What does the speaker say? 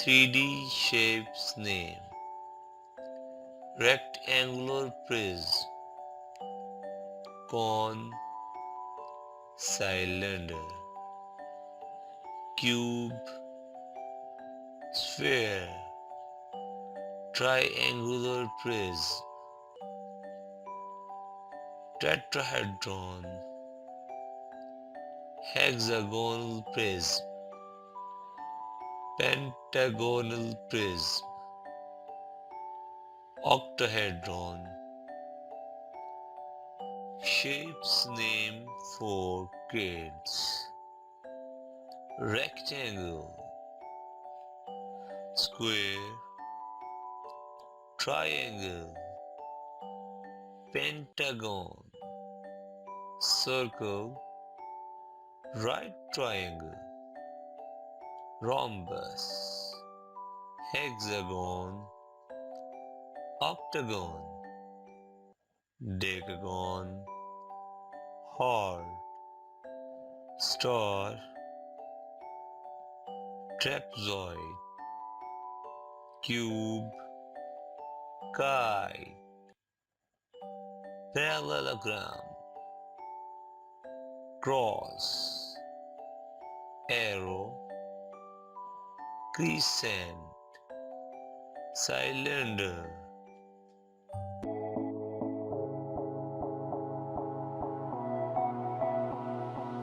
3D shapes name. Rectangular prism, cone, cylinder, cube, sphere, triangular prism, tetrahedron, hexagonal prism, pentagonal prism, octahedron. Shapes name for kids. Rectangle, square, triangle, pentagon, circle, right triangle, rhombus, hexagon, octagon, decagon, heart, star, trapezoid, cube, kite, parallelogram, cross, arrow, crescent, cylinder,